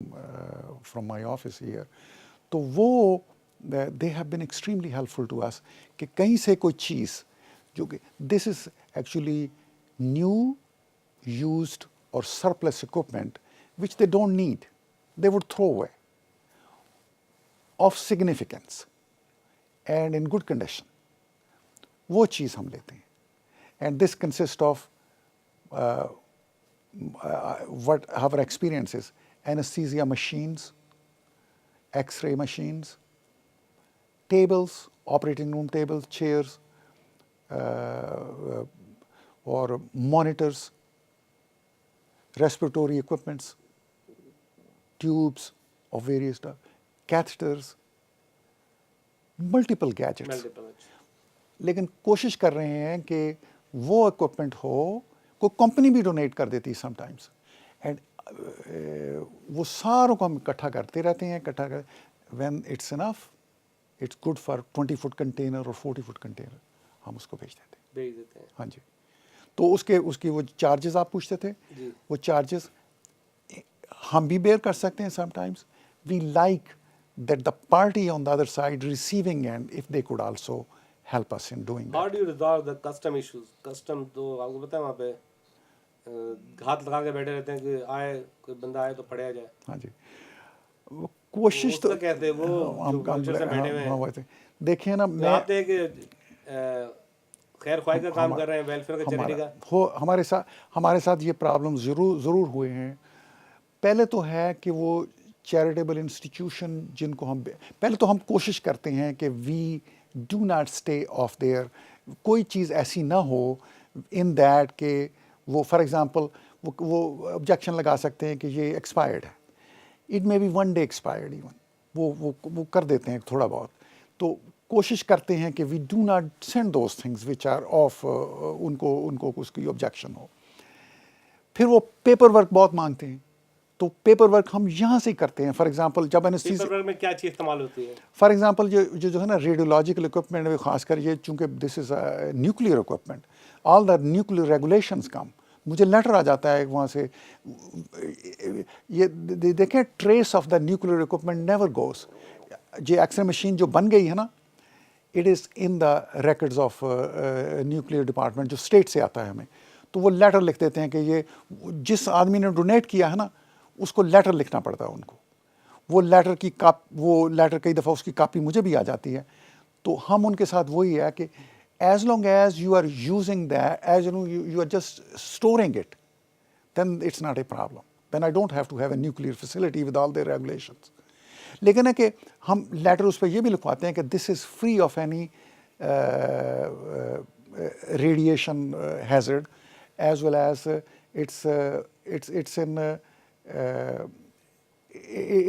from my office here. تو وہ they have been extremely helpful to us کہ کہیں سے کوئی چیز جو کہ this is actually new, used or surplus equipment which they don't need, they would throw away, of significance and in good condition. وہ چیز ہم لیتے ہیں. And this consists of what our experience is: anesthesia machines, x-ray machines, tables, operating room tables, chairs, or monitors, respiratory equipments, tubes of various types, catheters, multiple gadgets. لیکن کوشش کر رہے ہیں کہ وہ اکوپمنٹ ہو کوئی کمپنی بھی ڈونیٹ کر دیتی سم ٹائمس، اینڈ وہ ساروں کو ہم اکٹھا کرتے رہتے ہیں. When it's enough it's good for 20 foot container اور 40 فٹ کنٹینر ہم اس کو بھیج دیتے ہیں. ہاں جی. تو اس کی وہ چارجز آپ پوچھتے تھے، وہ چارجز ہم بھی بیئر کر سکتے ہیں. Sometimes we like that the party on the other side receiving end of the code also help us in doing that. How do you resolve the custom issues? Custom تو آپ کو پتہ ہے وہاں پہ ہاتھ لگا کے بیٹھے رہتے ہیں کہ آئے کوئی بندہ آئے تو پڑھیا جائے. ہاں جی. کوشش تو کہتے ہیں وہ بیٹھے ہوئے ہیں. دیکھیں نا، میں آپ تھے کہ خیر خواہی کا کام کر رہے ہیں، ویلفیئر کا چیریٹی کا. ہمارے ساتھ یہ پرابلم ضرور ہوئے ہیں. پہلے تو ہے کہ وہ چیریٹیبل انسٹیٹیوشن جن کو ہم پہلے تو ہم کوشش کرتے ہیں کہ we do not stay off there. کوئی چیز ایسی نہ ہو ان دیٹ کہ وہ فار ایگزامپل وہ آبجیکشن لگا سکتے ہیں کہ یہ ایکسپائرڈ ہے. It may be 1 day expired even, وہ کر دیتے ہیں تھوڑا بہت. تو کوشش کرتے ہیں کہ we do not send those things which are off, ان کو اس کی آبجیکشن ہو. پھر وہ پیپر ورک بہت مانگتے ہیں، تو پیپر ورک ہم یہاں سے ہی کرتے ہیں. فار ایگزامپل جب پیپر ورک میں کیا چیز استعمال ہوتی ہے؟ فار ایگزامپل جو ہے نا ریڈیولوجیکل اکوپمنٹ، خاص کر یہ چونکہ this is nuclear equipment, all the nuclear regulations come. مجھے لیٹر آ جاتا ہے وہاں سے، یہ دیکھیں trace of the nuclear equipment never goes. یہ ایکس رے مشین جو بن گئی ہے نا، it is in the records of nuclear department جو اسٹیٹ سے آتا ہے ہمیں. تو وہ لیٹر لکھ دیتے ہیں کہ یہ جس آدمی نے ڈونیٹ کیا ہے نا اس کو لیٹر لکھنا پڑتا ہے ان کو. وہ لیٹر کئی دفعہ اس کی کاپی مجھے بھی آ جاتی ہے. تو ہم ان کے ساتھ وہی ہے کہ as long as you are using that, as you are just storing it, then it's not a problem. Then I don't have to have a nuclear facility with all their regulations. لیکن ہے کہ ہم letter اس پہ یہ بھی لکھواتے ہیں کہ this is free of any radiation hazard as well as it's in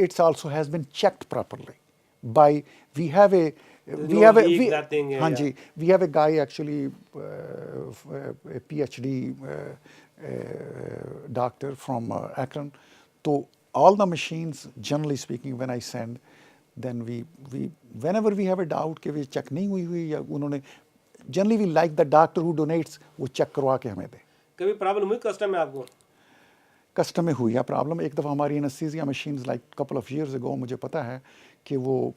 it's also has been checked properly by we have a ہاں جی we have a guy actually a PhD doctor from Akron. تو all the machines generally speaking when I send, then we whenever we have a doubt کہ وہ check نہیں ہوئی یا انہوں نے generally we like the doctor who donates وہ check کروا کے ہمیں دے. کبھی پرابلم ہوئی کسٹم میں آپ کو؟ کسٹم میں ہوئی ہے پرابلم. ایک دفعہ ہماری anaesthesia machines like couple of years ago مجھے پتہ ہے کہ وہ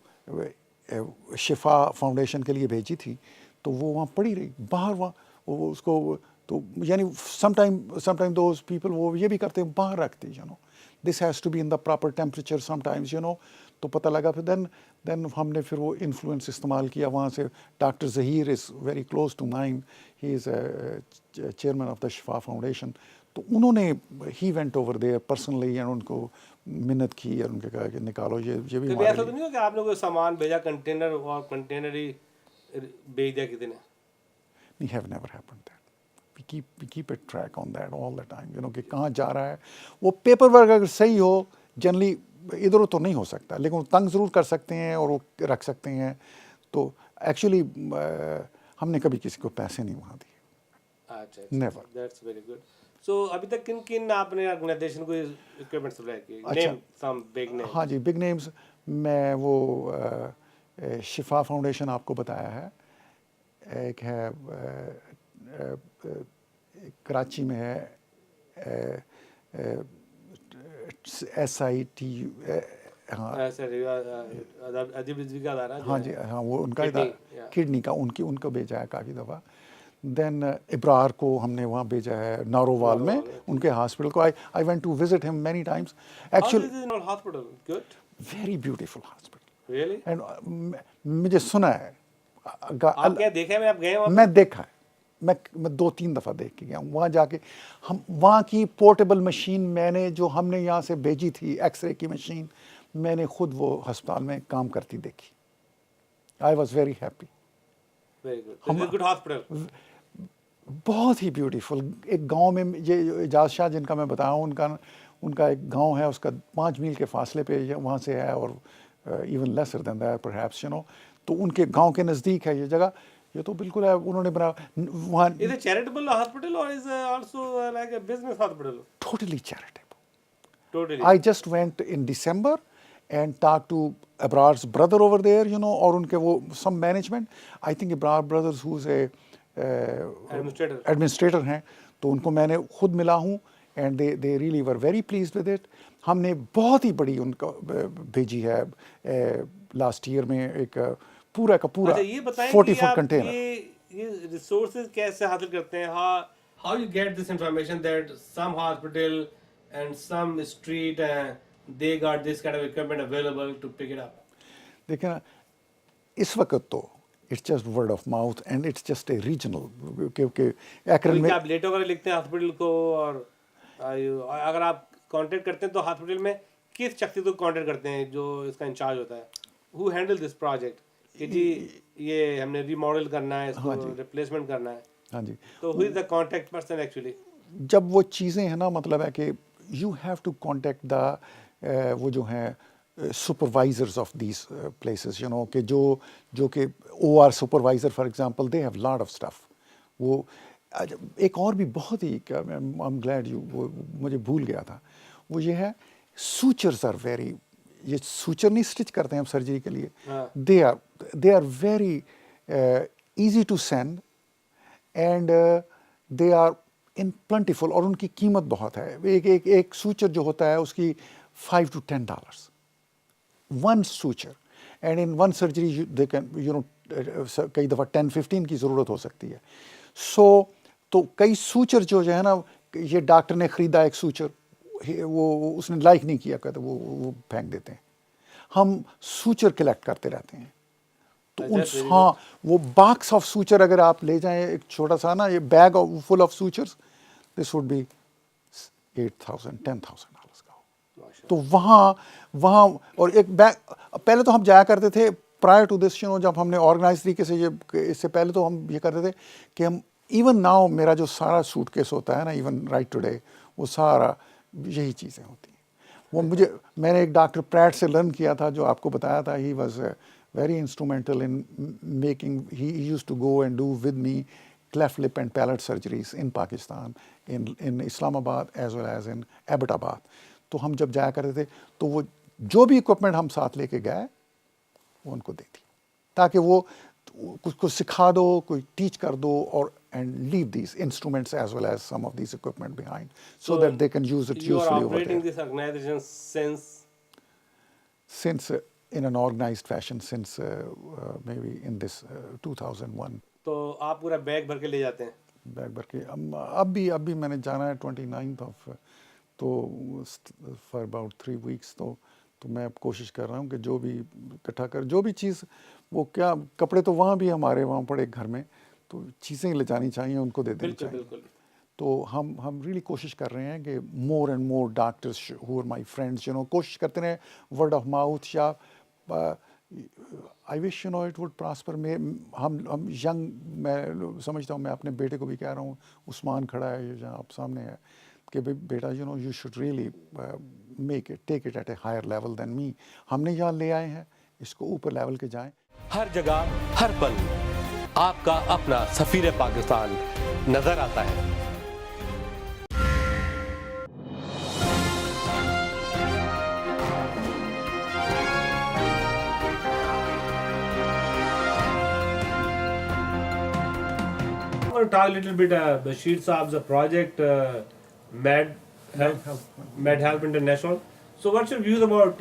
شفا فاؤنڈیشن کے لیے بھیجی تھی، تو وہ وہاں پڑی رہی باہر. وہاں وہ اس کو تو یعنی سم ٹائم دوز پیپل وہ یہ بھی کرتے ہیں باہر رکھتے this has to be in the proper temperature sometimes تو پتہ لگا. پھر دین ہم نے پھر وہ انفلوئنس استعمال کیا وہاں سے. Doctor Zaheer is very close to mind, he is chairman of the Shifa foundation. تو انہوں نے he went over there personally and ان کو منت کی اور ان کے کہا کہ نکالو یہ بھی. کبھی ایسا تو نہیں ہو کہ آپ نے کوئی سامان بھیجا کنٹینر اور کنٹینر ہی بھیج دیا کسی نے؟ We have never happened that. We keep a track on that all the time, کہ کہاں جا رہا ہے. وہ پیپر ورک اگر صحیح ہو جنرلی ادھر تو نہیں ہو سکتا، لیکن وہ تنگ ضرور کر سکتے ہیں اور وہ رکھ سکتے ہیں. تو ایکچولی ہم نے کبھی کسی کو پیسے نہیں وہاں دیے. اچھا never. That's very good. So ابھی تک کن آپ نے آرگنائزیشن کو اکوپمنٹ سپلائی کیے؟ نیم سم بگ نیم. ہاں جی بگ نیمز. میں وہ شفا فاؤنڈیشن آپ کو بتایا ہے، ایک ہے کراچی میں ہے SIT ہاں ادیب رضوی کا ادارہ ہاں جی ہاں وہ ان کا yeah. کڈنی کا ان کو بھیجا ہے کافی دفعہ. دین ابرار کو ہم نے وہاں بھیجا ہے نارووال میں ان کے ہاسپٹل کو. آئی وینٹ ٹو وزٹ ہم many Times actually. hospital good very beautiful hospital. really and مجھے سنا ہے آپ کیا دیکھے میں آپ گئے وہاں میں دیکھا ہے میں 2-3 دفعہ دیکھ کے گیا ہوں وہاں جا کے. ہم وہاں کی پورٹیبل مشین میں نے جو ہم نے یہاں سے بھیجی تھی ایکس رے کی مشین میں نے خود وہ ہسپتال میں کام کرتی دیکھی. I was very happy. very good good hospital بہت ہی بیوٹیفل. ایک گاؤں میں یہ اعجاز شاہ جن کا میں بتاؤں ان کا ایک گاؤں ہے اس کا 5 میل کے فاصلے پہ وہاں سے ہے اور even lesser than that perhaps تو ان کے گاؤں کے نزدیک ہے یہ جگہ. یہ تو بالکل ہے انہوں نے بنایا وہاں. is it charitable hospital or is also like a business hospital totally charitable. totally I just went in December and talked to Abrar's brother over there, اور ان کے وہ some management. I think Abrar brothers who's a administrator ہیں تو ان کو میں نے خود ملا ہوں and they really were very pleased with it. ہم نے بہت ہی بڑی ان کو بھیجی ہے لاسٹ ایئر میں ایک پورا کا پورا 40 فٹ کنٹینر. یہ ریسورسز کیسے حاصل کرتے ہیں how you get this information that some hospital and some street they got this kind of equipment available to pick it up. دیکھیں نا اس وقت تو it's just word of mouth and it's just a regional کیونکہ ایکرن میں آپ letter وغیرہ لکھتے ہیں ہاسپٹل کو اور اگر آپ کانٹیکٹ کرتے ہیں تو ہاسپٹل میں کس شخص کو کانٹیکٹ کرتے ہیں جو اس کا انچارج ہوتا ہے who handle this project کہ جی یہ ہم نے ری ماڈل کرنا ہے اس کو ریپلیسمنٹ کرنا ہے. ہاں جی تو who is the contact person actually جب وہ چیزیں ہیں نا مطلب ہے کہ you have to contact the وہ جو ہیں سپروائزرز آف دیز پلیسز کہ جو کہ O R supervisor for example they have lot of stuff. وہ ایک اور بھی بہت ہی آئی ایم گلیڈ وہ مجھے بھول گیا تھا. وہ یہ ہے سوچرز آر ویری یہ سوچر نہیں اسٹچ کرتے ہیں ہم سرجری کے لیے. They are very easy to send and they are in plentiful اور ان کی قیمت بہت ہے. ایک سوچر جو ہوتا ہے اس کی $5 to $10 one suture and in one surgery they can کئی دفعہ 10-15 کی ضرورت ہو سکتی ہے. تو کئی سوچر جو ہے نا یہ ڈاکٹر نے خریدا ایک سوچر وہ اس نے لائک نہیں کیا کہتے وہ پھینک دیتے ہیں. ہم سوچر کلیکٹ کرتے رہتے ہیں تو ہاں وہ باکس آف سوچر اگر آپ لے جائیں ایک چھوٹا سا نا یہ bag full of sutures this would be $8,000 $10,000 کا ہو. تو وہاں اور ایک بیگ پہلے تو ہم جایا کرتے تھے پرائر ٹو دس جب ہم نے آرگنائز طریقے سے اس سے پہلے تو ہم یہ کرتے تھے کہ ہم ایون ناؤ میرا جو سارا سوٹ کیس ہوتا ہے نا ایون رائٹ ٹوڈے وہ سارا یہی چیزیں ہوتی ہیں. وہ میں نے ایک ڈاکٹر پریٹ سے لرن کیا تھا جو آپ کو بتایا تھا. He was very instrumental in making he used to go and do with me cleft lip and palate surgeries in Pakistan, in Islamabad as well as in Abbottabad. تو ہم جب جایا کرتے تھے تو وہ جو بھی اکوپمنٹ ہم ساتھ لے کے گئے وہ ان کو دے دی تاکہ وہ کچھ کو سکھا دو کوئی ٹیچ کر دو اور and leave these instruments as well as some of these equipment behind so that they can use it usefully over operating this organization since in an organized fashion since maybe in this 2001. تو آپ پورا bag بھر کے لے جاتے ہیں bag بھر کے اب بھی میں نے جانا ہے 29th of تو فار اباؤٹ 3 weeks تو میں اب کوشش کر رہا ہوں کہ جو بھی اکٹھا کر جو بھی چیز وہ کیا کپڑے تو وہاں بھی ہمارے وہاں پڑے گھر میں تو چیزیں لے جانی چاہیے ان کو دے دینی چاہیے. تو ہم ریلی کوشش کر رہے ہیں کہ more and more doctors who are my friends کوشش کرتے رہیں ورڈ آف ماؤتھ یا I wish it would prosper. ہم ینگ میں سمجھتا ہوں میں اپنے بیٹے کو بھی کہہ رہا ہوں عثمان کھڑا ہے یہ جہاں آپ سامنے ہے کہ بیٹا you should really make it take it at a higher level than me. ہم نے یہاں لے آئے ہیں اس کو اوپر لیول کے جائیں. ہر جگہ ہر پل آپ کا اپنا سفیر پاکستان نظر آتا ہے. Talk a little bit Bashir Saab's project Med Help International. So what's your views about